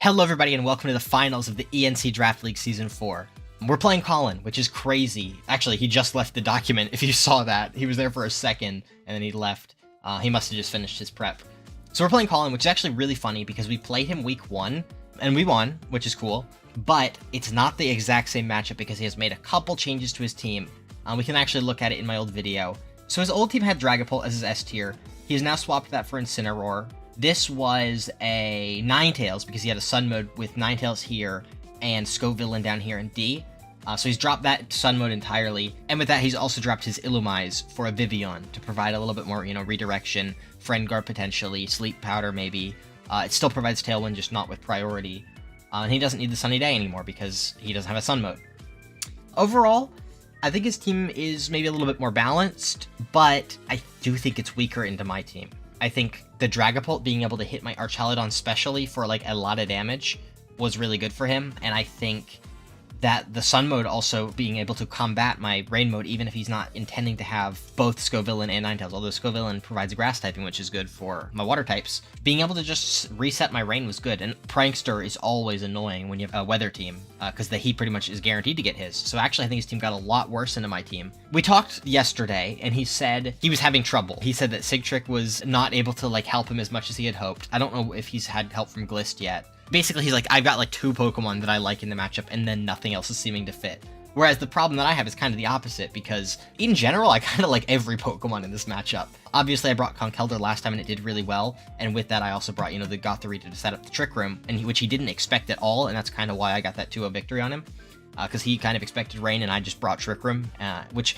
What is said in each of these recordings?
Hello everybody and welcome to the finals of the ENC Draft League Season 4. We're playing Collin, which is crazy. Actually, he just left the document, if you saw that. He was there for a second, and then he left. He must have just finished his prep. So we're playing Collin, which is actually really funny because we played him week 1, and we won, which is cool. But it's not the exact same matchup because he has made a couple changes to his team. We can actually look at it in my old video. So his old team had Dragapult as his S tier. He has now swapped that for Incineroar. This was a Ninetales because he had a Sun mode with Ninetales here and Scovillain down here in D. So he's dropped that Sun mode entirely. And with that, he's also dropped his Illumise for a Vivillon to provide a little bit more, redirection, Friend Guard potentially, Sleep Powder maybe. It still provides Tailwind, just not with priority. And he doesn't need the Sunny Day anymore because he doesn't have a Sun mode. Overall, I think his team is maybe a little bit more balanced, but I do think it's weaker into my team. I think the Dragapult being able to hit my Archaludon specially for like a lot of damage was really good for him, and I think that the Sun mode also being able to combat my Rain mode even if he's not intending to have both Scovillain and Ninetales, although Scovillain provides grass typing, which is good for my water types. Being able to just reset my Rain was good, and Prankster is always annoying when you have a weather team, because he pretty much is guaranteed to get his. So actually I think his team got a lot worse into my team. We talked yesterday, and he said he was having trouble. He said that Sigtrick was not able to help him as much as he had hoped. I don't know if he's had help from Glist yet. Basically, he's like, I've got 2 Pokemon that I like in the matchup, and then nothing else is seeming to fit. Whereas the problem that I have is kind of the opposite, because in general, I kind of like every Pokemon in this matchup. Obviously, I brought Conkeldurr last time, and it did really well, and with that, I also brought, the Gothorita to set up the Trick Room, which he didn't expect at all, and that's kind of why I got that 2-0 victory on him, because he kind of expected Rain, and I just brought Trick Room, which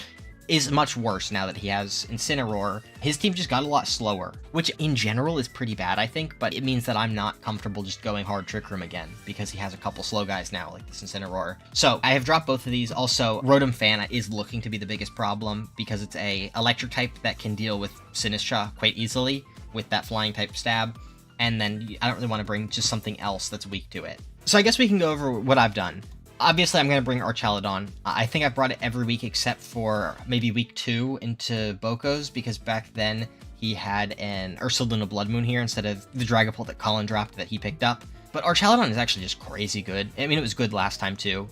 is much worse now that he has Incineroar. His team just got a lot slower, which in general is pretty bad, I think, but it means that I'm not comfortable just going hard Trick Room again, because he has a couple slow guys now, like this Incineroar. So I have dropped both of these. Also, rotom-fan is looking to be the biggest problem, because it's a electric type that can deal with Sinistcha quite easily with that flying type stab, and then I don't really want to bring just something else that's weak to it. So I guess we can go over what I've done. Obviously, I'm going to bring Archaludon. I think I've brought it every week except for maybe week 2 into Boko's, because back then he had an Ursuluna Blood Moon here instead of the Dragapult that Collin dropped that he picked up. But Archaludon is actually just crazy good. I mean, it was good last time too,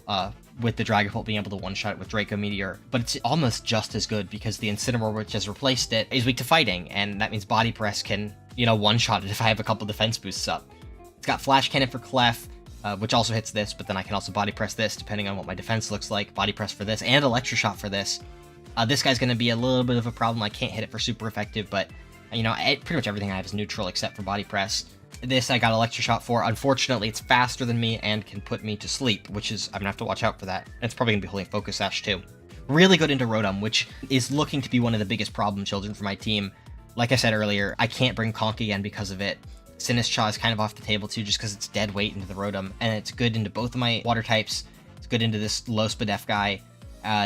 with the Dragapult being able to one-shot it with Draco Meteor, but it's almost just as good because the Incineroar, which has replaced it, is weak to fighting, and that means Body Press can, one-shot it if I have a couple defense boosts up. It's got Flash Cannon for Clef, which also hits this, but then I can also Body Press this, depending on what my defense looks like. Body Press for this, and Electro Shot for this. This guy's going to be a little bit of a problem. I can't hit it for super effective, but, pretty much everything I have is neutral except for Body Press. This I got Electro Shot for. Unfortunately, it's faster than me and can put me to sleep, which is, I'm going to have to watch out for that. And it's probably going to be holding Focus Sash too. Really good into Rotom, which is looking to be one of the biggest problem children for my team. Like I said earlier, I can't bring Conk again because of it. Sinistcha is kind of off the table too, just because it's dead weight into the Rotom, and it's good into both of my water types. It's good into this low Spadef guy.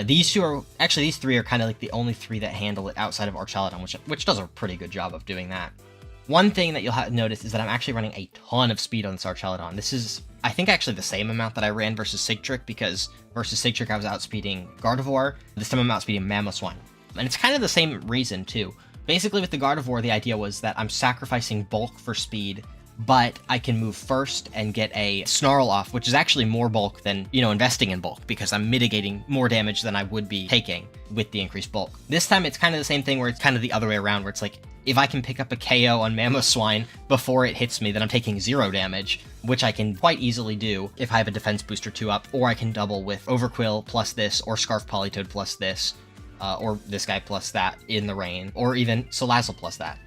These 3 are kind of like the only 3 that handle it outside of Archaludon, which does a pretty good job of doing that. One thing that you'll notice is that I'm actually running a ton of speed on this Archaludon. This is, I think, actually the same amount that I ran versus Sigtrick, because versus Sigtrick I was outspeeding Gardevoir. This time I'm outspeeding Mamoswine. And it's kind of the same reason too. Basically, with the Gardevoir, the idea was that I'm sacrificing bulk for speed, but I can move first and get a Snarl off, which is actually more bulk than, investing in bulk, because I'm mitigating more damage than I would be taking with the increased bulk. This time, it's kind of the same thing where it's kind of the other way around, where it's like, if I can pick up a KO on Mamoswine before it hits me, then I'm taking 0 damage, which I can quite easily do if I have a defense booster 2 up, or I can double with Overquill plus this, or Scarf Politoed plus this, or this guy plus that in the rain, or even Salazzle plus that.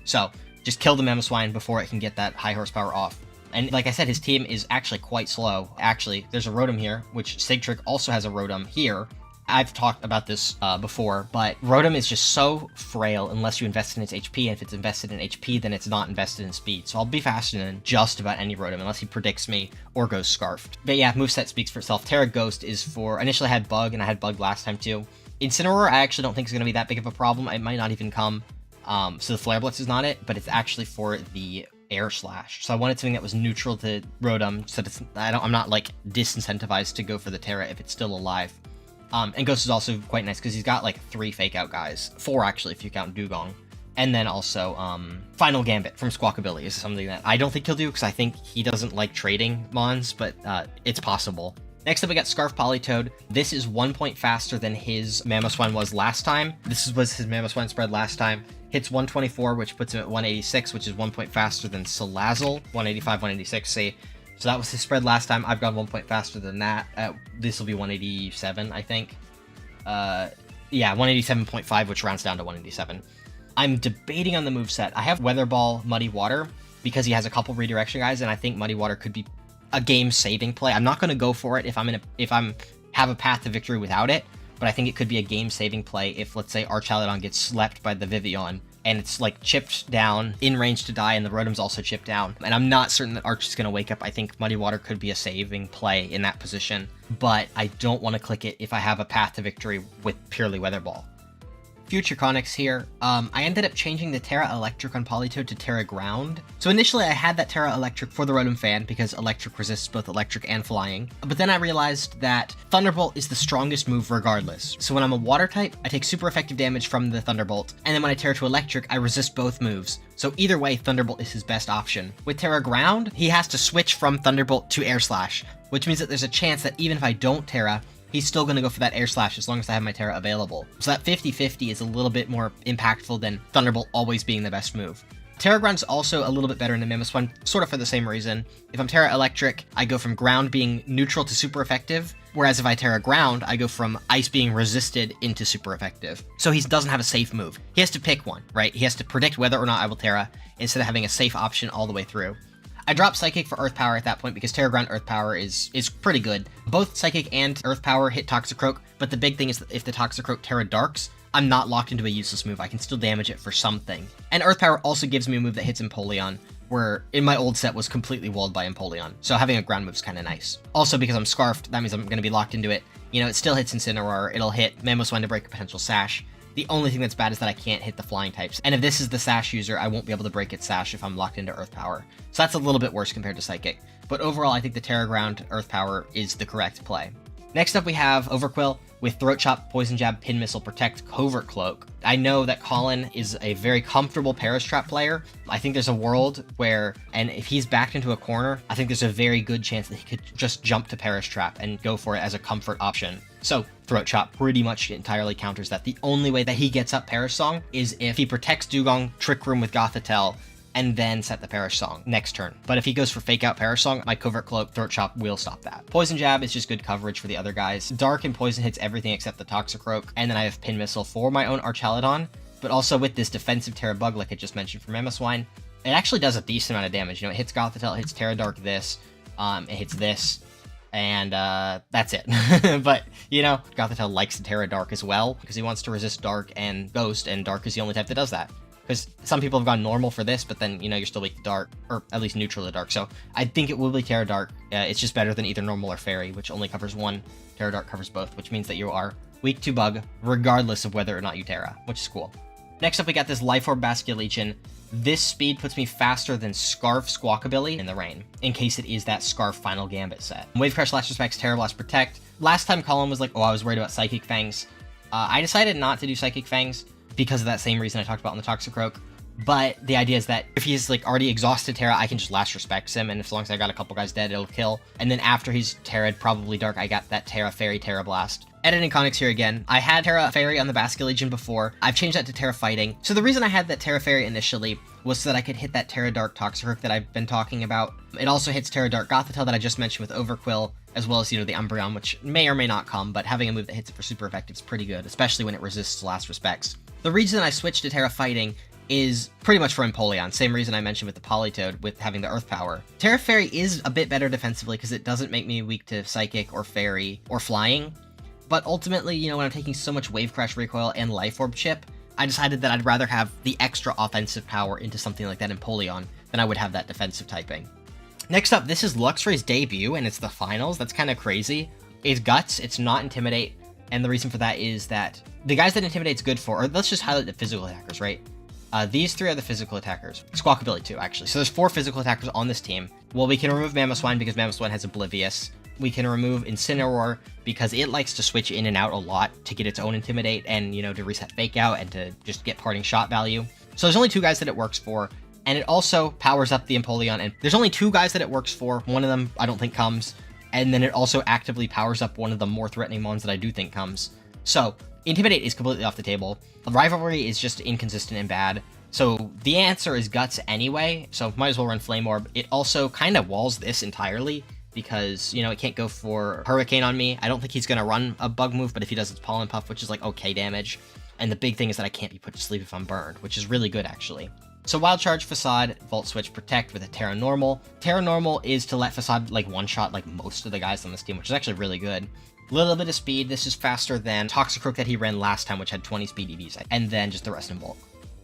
So, just kill the Mamoswine before it can get that high horsepower off. And like I said, his team is actually quite slow. Actually, there's a Rotom here, which Sigtrick also has a Rotom here. I've talked about this before, but Rotom is just so frail unless you invest in its HP, and if it's invested in HP, then it's not invested in speed. So I'll be faster than just about any Rotom, unless he predicts me or goes Scarfed. But yeah, moveset speaks for itself. Terra Ghost is for, initially I had Bug, and I had Bug last time too. Incineroar, I actually don't think is going to be that big of a problem. It might not even come. So the Flare Blitz is not it, but it's actually for the Air Slash. So I wanted something that was neutral to Rotom, so that I'm not disincentivized to go for the Terra if it's still alive. And Ghost is also quite nice because he's got 3 Fake Out guys. 4 actually if you count Dugong. And then also, Final Gambit from Squawkabilly is something that I don't think he'll do, because I think he doesn't like trading Mons, but it's possible. Next up, we got Scarf Politoed. This is 1 point faster than his Mamoswine was last time. This was his Mamoswine spread last time. Hits 124, which puts him at 186, which is 1 point faster than Cyclizar, 185, 186, see. So that was his spread last time. I've gone 1 point faster than that. This will be 187, I think. Yeah, 187.5, which rounds down to 187. I'm debating on the moveset. I have Weather Ball, Muddy Water, because he has a couple redirection guys, and I think Muddy Water could be a game-saving play. I'm not going to go for it if I'm have a path to victory without it, but I think it could be a game-saving play if, let's say, Archaludon gets slept by the Vivillon, and it's like chipped down, in range to die, and the Rotom's also chipped down. And I'm not certain that Arch is going to wake up. I think Muddy Water could be a saving play in that position, but I don't want to click it if I have a path to victory with purely Weather Ball. Future Conix here. I ended up changing the Terra Electric on Politoed to Terra Ground. So initially I had that Terra Electric for the rotom-fan because Electric resists both Electric and Flying. But then I realized that Thunderbolt is the strongest move regardless. So when I'm a Water type, I take super effective damage from the Thunderbolt. And then when I Terra to Electric, I resist both moves. So either way, Thunderbolt is his best option. With Terra Ground, he has to switch from Thunderbolt to Air Slash, which means that there's a chance that even if I don't Terra, he's still going to go for that Air Slash as long as I have my Terra available. So that 50-50 is a little bit more impactful than Thunderbolt always being the best move. Terra Ground's also a little bit better in the Mamoswine, sort of for the same reason. If I'm Terra Electric, I go from Ground being neutral to super effective, whereas if I Terra Ground, I go from Ice being resisted into super effective. So he doesn't have a safe move. He has to pick one, right? He has to predict whether or not I will Terra, instead of having a safe option all the way through. I dropped Psychic for Earth Power at that point because Terra Ground Earth Power is pretty good. Both Psychic and Earth Power hit Toxicroak, but the big thing is that if the Toxicroak Terra Darks, I'm not locked into a useless move. I can still damage it for something. And Earth Power also gives me a move that hits Empoleon, where in my old set was completely walled by Empoleon. So having a ground move is kind of nice. Also, because I'm Scarfed, that means I'm going to be locked into it. You know, it still hits Incineroar, it'll hit Mamoswine to break a potential Sash. The only thing that's bad is that I can't hit the flying types. And if this is the Sash user, I won't be able to break its Sash if I'm locked into Earth Power. So that's a little bit worse compared to Psychic. But overall, I think the Terra Ground Earth Power is the correct play. Next up, we have Overquill with Throat Chop, Poison Jab, Pin Missile, Protect, Covert Cloak. I know that Collin is a very comfortable Paris Trap player. I think there's a world where, and if he's backed into a corner, I think there's a very good chance that he could just jump to Paris Trap and go for it as a comfort option. So Throat Chop pretty much entirely counters that. The only way that he gets up Perish Song is if he protects Dugong, Trick Room with Gothitelle, and then set the Perish Song next turn. But if he goes for Fake Out Perish Song, my Covert Cloak, Throat Chop will stop that. Poison Jab is just good coverage for the other guys. Dark and Poison hits everything except the Toxicroak, and then I have Pin Missile for my own Archaludon, but also with this defensive Terra Bug like I just mentioned for Mamoswine, it actually does a decent amount of damage. You know, it hits Gothitelle, it hits Terra Dark this, it hits this, and that's it. But, you know, Gothitelle likes the Terra Dark as well, because he wants to resist Dark and Ghost, and Dark is the only type that does that. Because some people have gone normal for this, but then, you know, you're still weak to Dark, or at least neutral to Dark. So I think it will be Terra Dark. It's just better than either Normal or Fairy, which only covers one. Terra Dark covers both, which means that you are weak to Bug, regardless of whether or not you Terra, which is cool. Next up, we got this Life Orb Basculegion. This speed puts me faster than Scarf Squawkabilly in the rain, in case it is that Scarf Final Gambit set. Wave Crash, Last Respects, Terra Blast, Protect. Last time Collin was like, oh, I was worried about Psychic Fangs. I decided not to do Psychic Fangs because of that same reason I talked about on the Toxicroak. But the idea is that if he's like already exhausted Terra, I can just Last Respects him, and as long as I got a couple guys dead, it'll kill. And then after he's Terra'd, probably Dark, I got that Terra Fairy, Terra Blast. Editing Conix here again. I had Terra Fairy on the Basculegion before. I've changed that to Terra Fighting. So the reason I had that Terra Fairy initially was so that I could hit that Terra Dark Toxicroak that I've been talking about. It also hits Terra Dark Gothitelle that I just mentioned with Overquill, as well as, you know, the Umbreon, which may or may not come, but having a move that hits it for super effective is pretty good, especially when it resists Last Respects. The reason I switched to Terra Fighting is pretty much for Empoleon, same reason I mentioned with the Politoed with having the Earth Power. Terra Fairy is a bit better defensively because it doesn't make me weak to Psychic or Fairy or Flying, but ultimately, you know, when I'm taking so much Wave Crash recoil and Life Orb chip, I decided that I'd rather have the extra offensive power into something like that Empoleon than I would have that defensive typing. Next up, this is Luxray's debut, and it's the finals. That's kind of crazy. It's Guts, it's not Intimidate, and the reason for that is that the guys that Intimidate's good for, or let's just highlight the physical attackers, right? These three are the physical attackers. Squawkabilly too, actually. So there's 4 physical attackers on this team. Well, we can remove Mamoswine because Mamoswine has Oblivious. We can remove Incineroar because it likes to switch in and out a lot to get its own Intimidate and, you know, to reset Fake Out and to just get parting shot value. So there's only 2 guys that it works for, and it also powers up the Empoleon, and there's only 2 guys that it works for. One of them I don't think comes, and then it also actively powers up one of the more threatening ones that I do think comes. So Intimidate is completely off the table. Rivalry is just inconsistent and bad. So the answer is Guts anyway, so might as well run Flame Orb. It also kind of walls this entirely, because, you know, it can't go for Hurricane on me. I don't think he's going to run a bug move, but if he does, it's Pollen Puff, which is like okay damage. And the big thing is that I can't be put to sleep if I'm burned, which is really good actually. So Wild Charge, Facade, Volt Switch, Protect with a Terra Normal. Terra Normal is to let Facade like one-shot like most of the guys on this team, which is actually really good. Little bit of speed. This is faster than Toxicroak that he ran last time, which had 20 speed EVs, and then just the rest in bulk.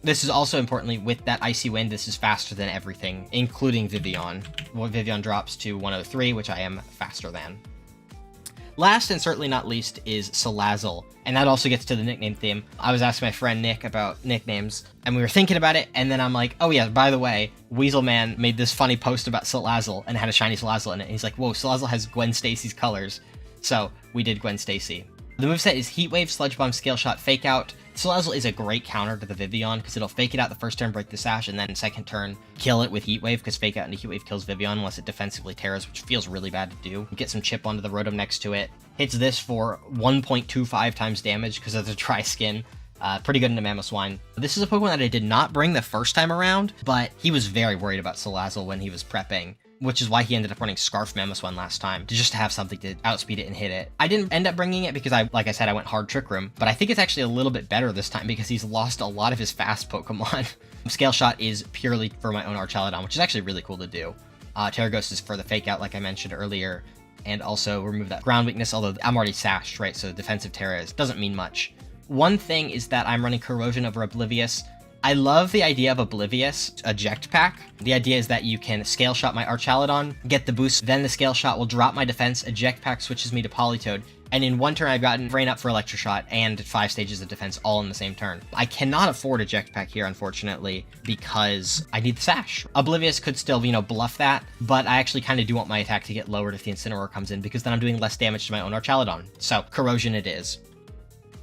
This is also importantly, with that Icy Wind, this is faster than everything, including Vivillon. Well, Vivillon drops to 103, which I am faster than. Last and certainly not least is Cyclizar, and that also gets to the nickname theme. I was asking my friend Nick about nicknames, and we were thinking about it, and then I'm like, oh yeah, by the way, Weaselman made this funny post about Cyclizar and had a shiny Cyclizar in it, and he's like, whoa, Cyclizar has Gwen Stacy's colors. So we did Gwen Stacy. The moveset is Heat Wave, Sludge Bomb, Scale Shot, Fake Out. Cyclizar is a great counter to the Vivillon, because it'll Fake It Out the first turn, break the Sash, and then second turn, kill it with Heat Wave, because Fake Out into Heat Wave kills Vivillon unless it defensively tears, which feels really bad to do. You get some chip onto the Rotom next to it. Hits this for 1.25 times damage because of the Dry Skin. Pretty good into Mamoswine. This is a Pokemon that I did not bring the first time around, but he was very worried about Cyclizar when he was prepping, which is why he ended up running Scarf Mamoswine last time, to just have something to outspeed it and hit it. I didn't end up bringing it because like I said, I went hard Trick Room, but I think it's actually a little bit better this time because he's lost a lot of his fast Pokemon. Scale Shot is purely for my own Archaludon, which is actually really cool to do. Terra Ghost is for the Fake Out, like I mentioned earlier, and also remove that ground weakness, although I'm already sashed, right? So defensive Terra doesn't mean much. One thing is that I'm running Corrosion over Oblivious. I love the idea of Oblivious Eject Pack. The idea is that you can Scale Shot my Archaludon, get the boost, then the Scale Shot will drop my defense, Eject Pack switches me to Politoed, and in one turn I've gotten Rain Up for Electro Shot and 5 stages of defense all in the same turn. I cannot afford Eject Pack here, unfortunately, because I need the Sash. Oblivious could still, you know, bluff that, but I actually kind of do want my attack to get lowered if the Incineroar comes in, because then I'm doing less damage to my own Archaludon. So, Corrosion it is.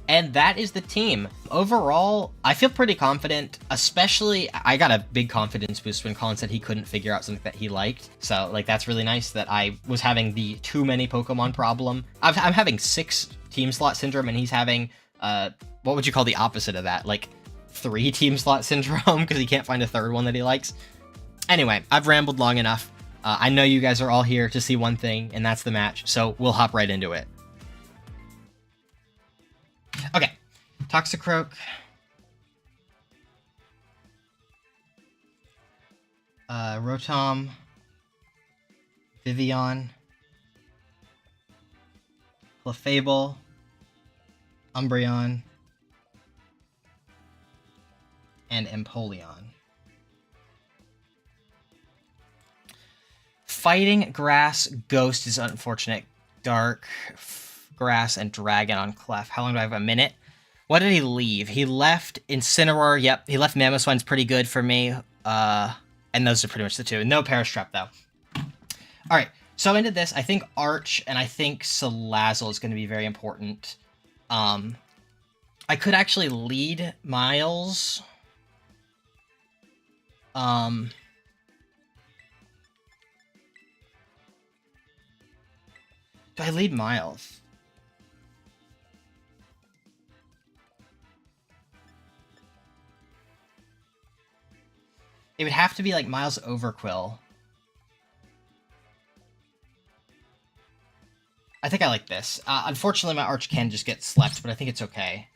And that is the team. Overall, I feel pretty confident, especially I got a big confidence boost when Collin said he couldn't figure out something that he liked. So, like, that's really nice that I was having the too many Pokemon problem. I'm having 6 team slot syndrome, and he's having, what would you call the opposite of that? Like, 3 team slot syndrome, because he can't find a third one that he likes. Anyway, I've rambled long enough. I know you guys are all here to see one thing, and that's the match, so we'll hop right into it. Okay, Toxicroak. Rotom. Vivillon. Clefable. Umbreon. And Empoleon. Fighting Grass Ghost is unfortunate. Dark Grass and Dragon on Clef. How long do I have? A minute? What did he leave? He left Incineroar. Yep, he left Mamoswine's pretty good for me. And those are pretty much the 2. No Parastrap, though. Alright, so into this, I think Arch and I think Cyclizar is going to be very important. I could actually lead Miles. Do I lead Miles? It would have to be like Miles Overquill. I think I like this. Unfortunately, my Arch can just get slept, but I think it's okay.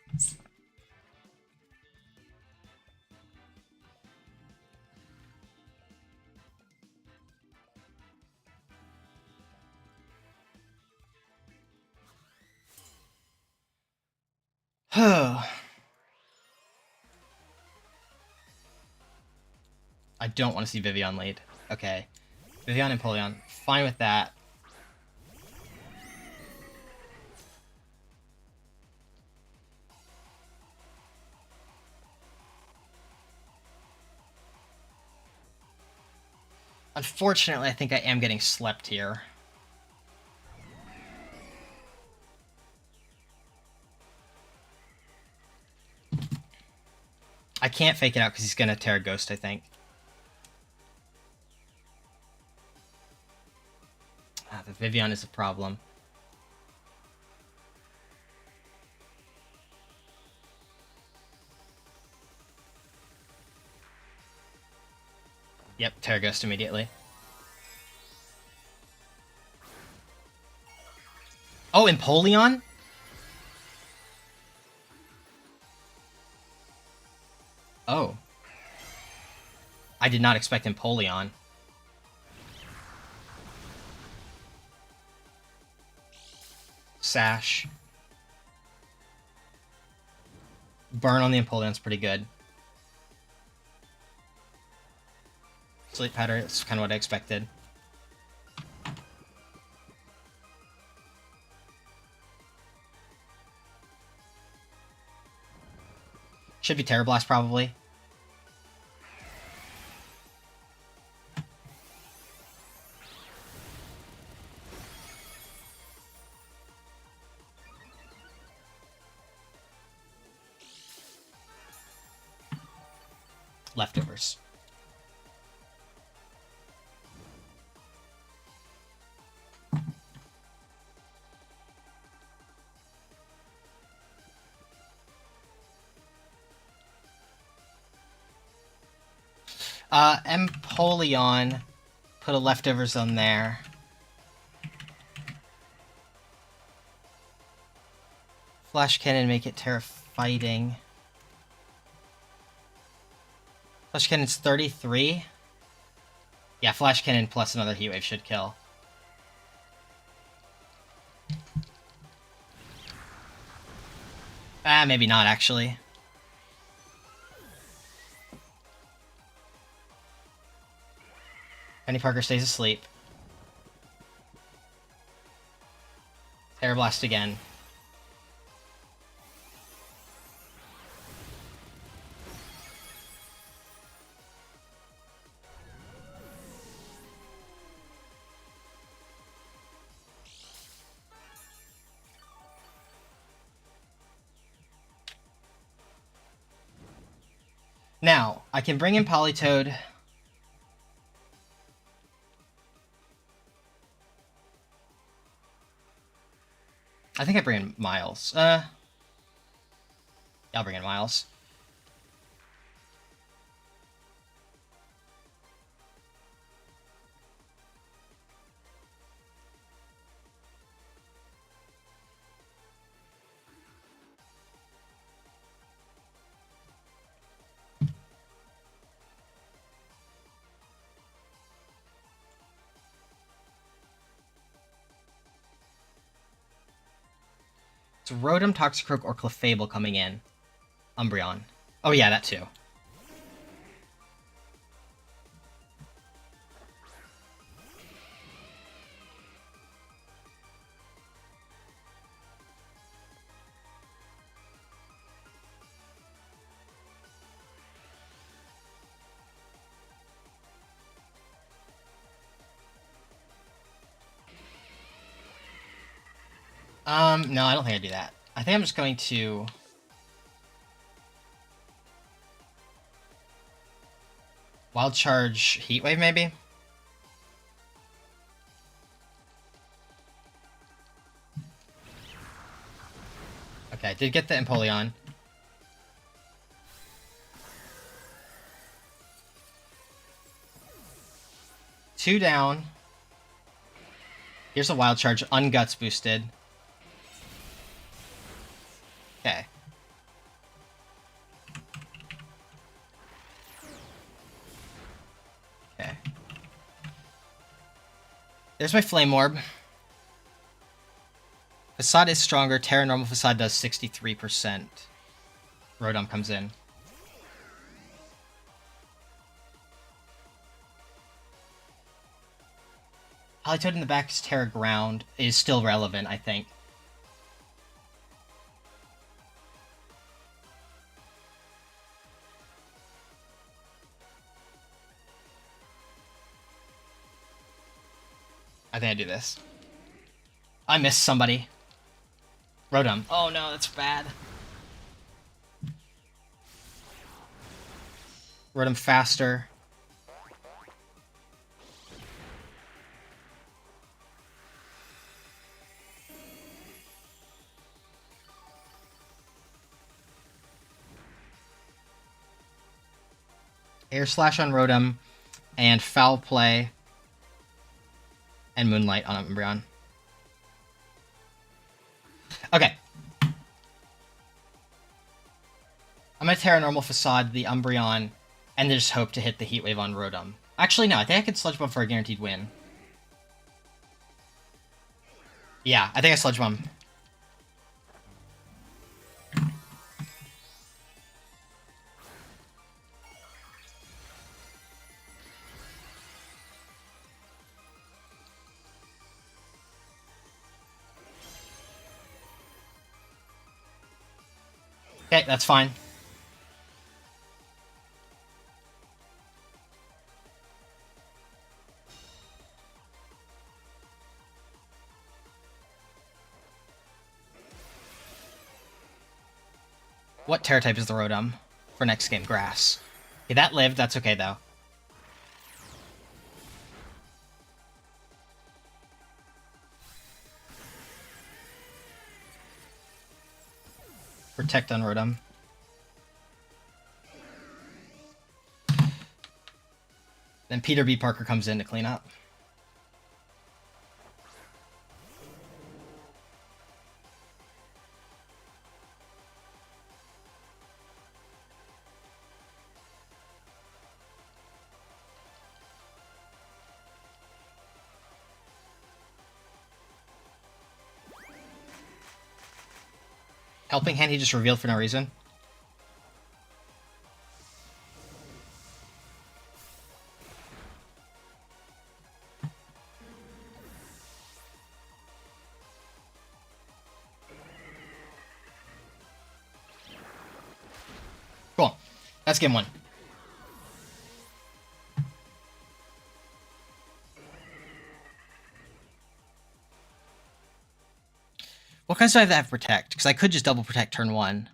I don't want to see Vivillon lead. Okay. Vivillon and Empoleon. Fine with that. Unfortunately, I think I am getting slept here. I I can't fake it out because he's going to Terra Ghost, I think. The Vivian is a problem. Yep, Terra Ghost immediately. Oh, Empoleon? Oh. I did not expect Empoleon. Sash. Burn on the Empoleon's pretty good. Sleep Powder, that's kind of what I expected. Should be Terra Blast, probably. Leftovers. Empoleon, put a leftovers on there. Flash Cannon, make it Terra Fighting. Flash Cannon's 33. Yeah, Flash Cannon plus another Heat Wave should kill. Maybe not, actually. Penny Parker stays asleep. Terra Blast again. Now, I can bring in Politoed. I think I bring in Miles. Yeah, I'll bring in Miles. It's Rotom, Toxicroak, or Clefable coming in. Umbreon. Oh yeah, that too. No, I don't think I do that. I think I'm just going to... Wild Charge Heat Wave, maybe? Okay, I did get the Empoleon. Two down. Here's a Wild Charge, Unguts boosted. Okay. Okay. There's my Flame Orb. Facade is stronger. Terra Normal Facade does 63%. Rotom comes in. Politoed in the back is Terra Ground. Is still relevant, I think. I think I do this. I missed somebody. Rotom. Oh no, that's bad. Rotom faster. Air Slash on Rotom, and Foul Play, and Moonlight on Umbreon. Okay. I'm going to Terra Normal Facade the Umbreon, and then just hope to hit the Heat Wave on Rotom. Actually, no, I think I could Sludge Bomb for a guaranteed win. Yeah, I think I Sludge Bomb. Okay, that's fine. What Terra type is the Rotom for next game? Grass. Okay, that lived. That's okay, though. Protect on Rotom. Then Peter B. Parker comes in to clean up. Helping Hand he just revealed for no reason. Cool. That's game one. What kinds do I have Protect? Because I could just double Protect turn one.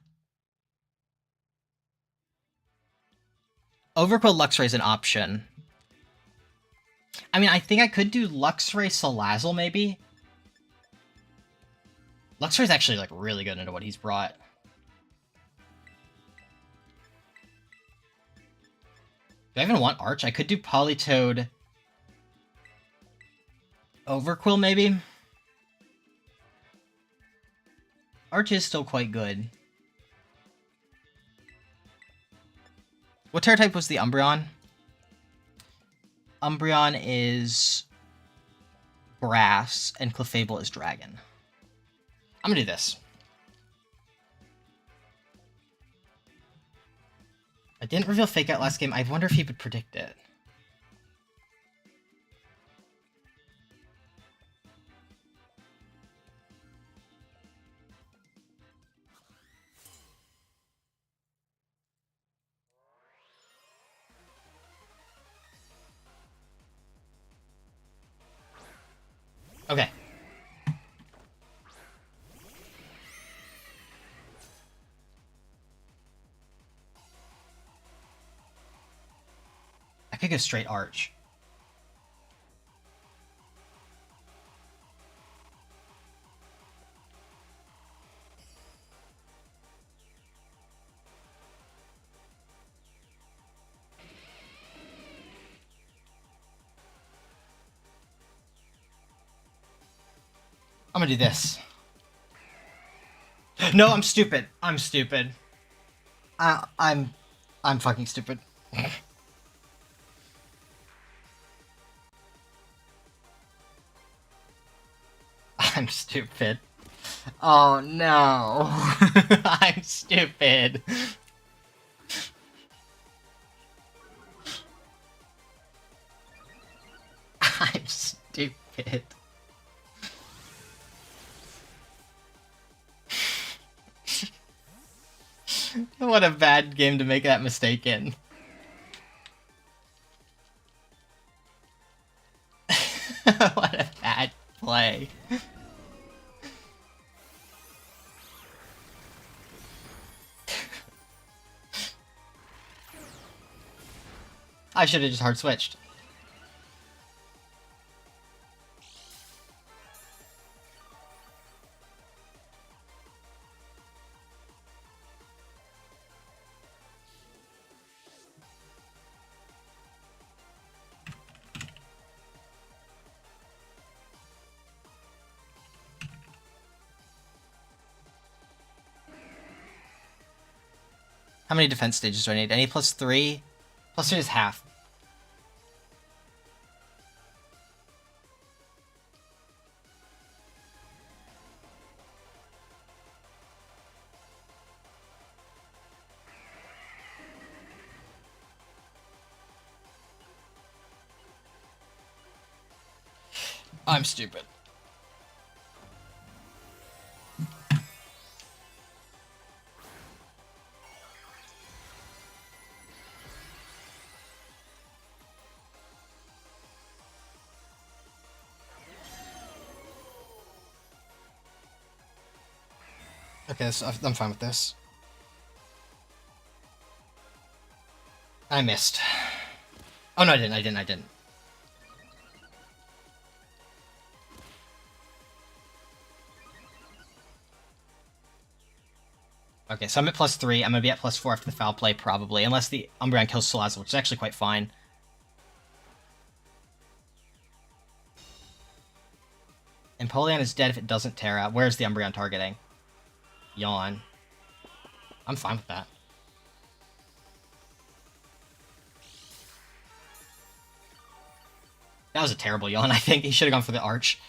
Overquill Luxray is an option. I mean, I think I could do Luxray Salazzle, maybe. Luxray's actually, like, really good into what he's brought. Do I even want Arch? I could do Politoed. Overquill, maybe? Arch is still quite good. What Terra type was the Umbreon? Umbreon is Grass, and Clefable is Dragon. I'm gonna do this. I didn't reveal Fake Out last game. I wonder if he would predict it. Okay. I could go straight Arch. I'm gonna do this. No, I'm stupid. I'm stupid. I'm fucking stupid. I'm stupid. Oh no. I'm stupid. I'm stupid. What a bad game to make that mistake in. What a bad play. I should have just hard switched. How many defense stages do I need? Any +3? +3 is half. I'm stupid. Okay, so I'm fine with this. I missed. Oh no, I didn't. Okay, so I'm at +3. I'm gonna be at +4 after the foul play, probably. Unless the Umbreon kills Cyclizar, which is actually quite fine. Empoleon is dead if it doesn't Terra. Where's the Umbreon targeting? Yawn. I'm fine with that. That was a terrible yawn, I think. He should have gone for the Arch.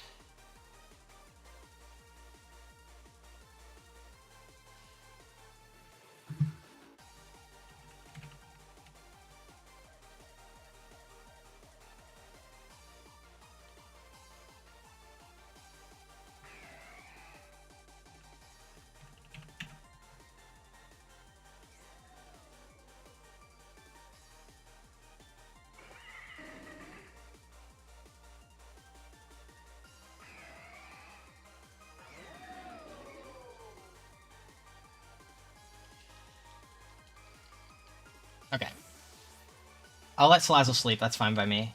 Okay. I'll let Cyclizar sleep, that's fine by me.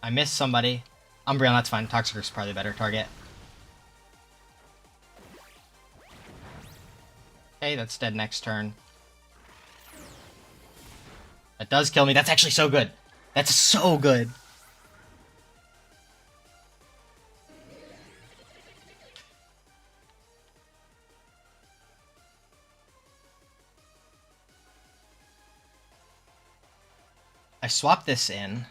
I missed somebody. Umbreon, that's fine. Toxicroak's probably a better target. Okay, that's dead next turn. That does kill me. That's actually so good. That's so good. I swap this in.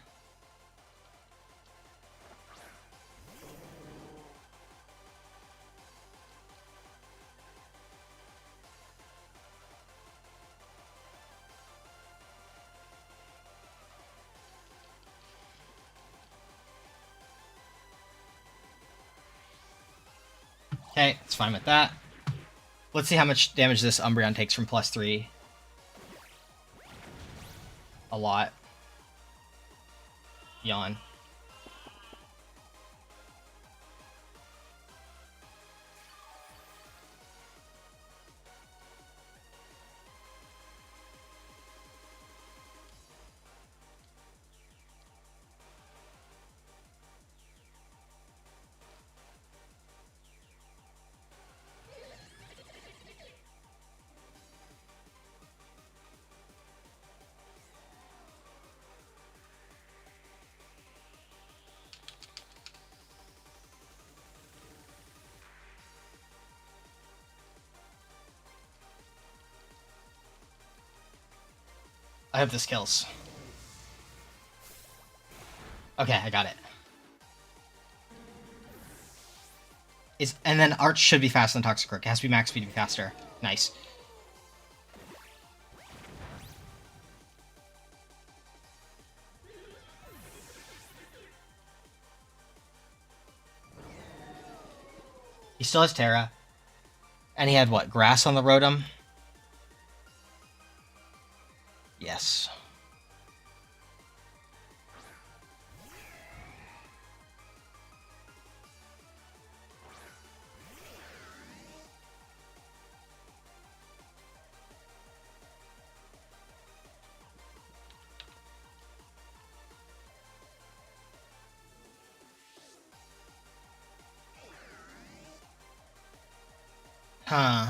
Okay, it's fine with that. Let's see how much damage this Umbreon takes from +3. A lot. Yawn. I hope this kills. Okay, I got it. And then Arch should be faster than Toxicroak. It has to be max speed to be faster. Nice. He still has Terra. And he had, what, Grass on the Rotom? Yes. Huh.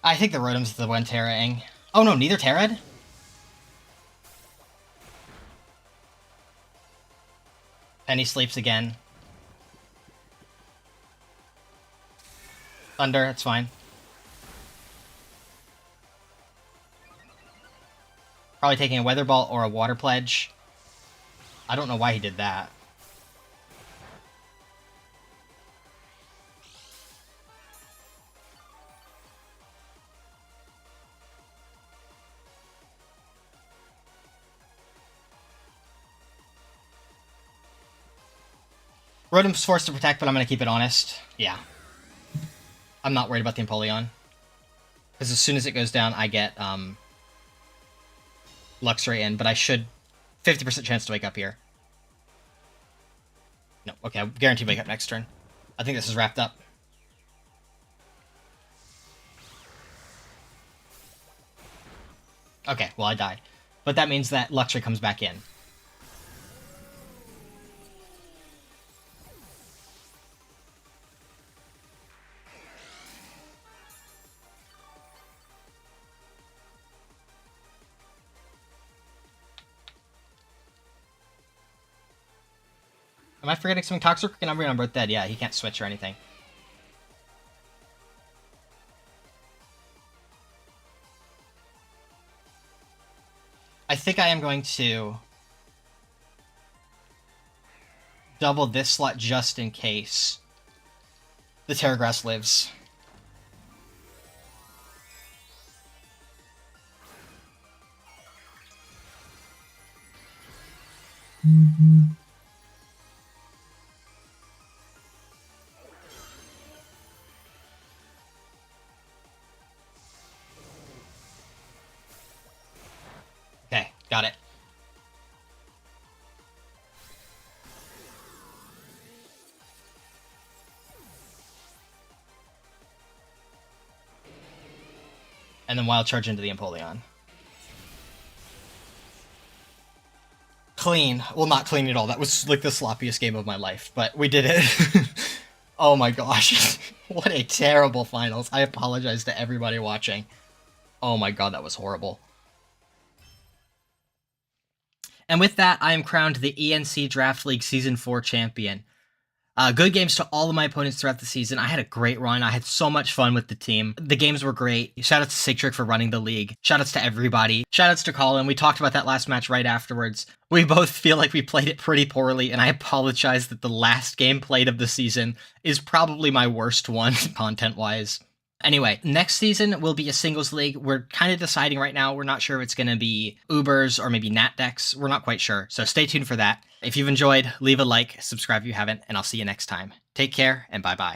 I think the Rotom's the one terraing. Oh no, neither terra'd? Penny sleeps again. Thunder, that's fine. Probably taking a Weather Ball or a Water Pledge. I don't know why he did that. Rotom's forced to protect, but I'm going to keep it honest. Yeah. I'm not worried about the Empoleon. Because as soon as it goes down, I get Luxray in, but I should... 50% chance to wake up here. No, okay, I'll guarantee wake up next turn. I think this is wrapped up. Okay, well, I died. But that means that Luxray comes back in. Am I forgetting something? Toxic and Umbreon are both dead. Yeah, he can't switch or anything. I think I am going to double this slot just in case the Terragrass lives. Okay, got it. And then Wild Charge into the Empoleon. Clean. Well, not clean at all. That was like the sloppiest game of my life, but we did it. Oh my gosh. What a terrible finals. I apologize to everybody watching. Oh my god, that was horrible. And with that, I am crowned the ENC Draft League Season 4 champion. Good games to all of my opponents throughout the season. I had a great run. I had so much fun with the team. The games were great. Shoutouts to Sigtrick for running the league. Shoutouts to everybody. Shoutouts to Collin. We talked about that last match right afterwards. We both feel like we played it pretty poorly, and I apologize that the last game played of the season is probably my worst one, content-wise. Anyway, next season will be a singles league. We're kind of deciding right now. We're not sure if it's going to be Ubers or maybe Nat decks. We're not quite sure, so stay tuned for that. If you've enjoyed, leave a like, subscribe if you haven't, and I'll see you next time. Take care, and bye-bye.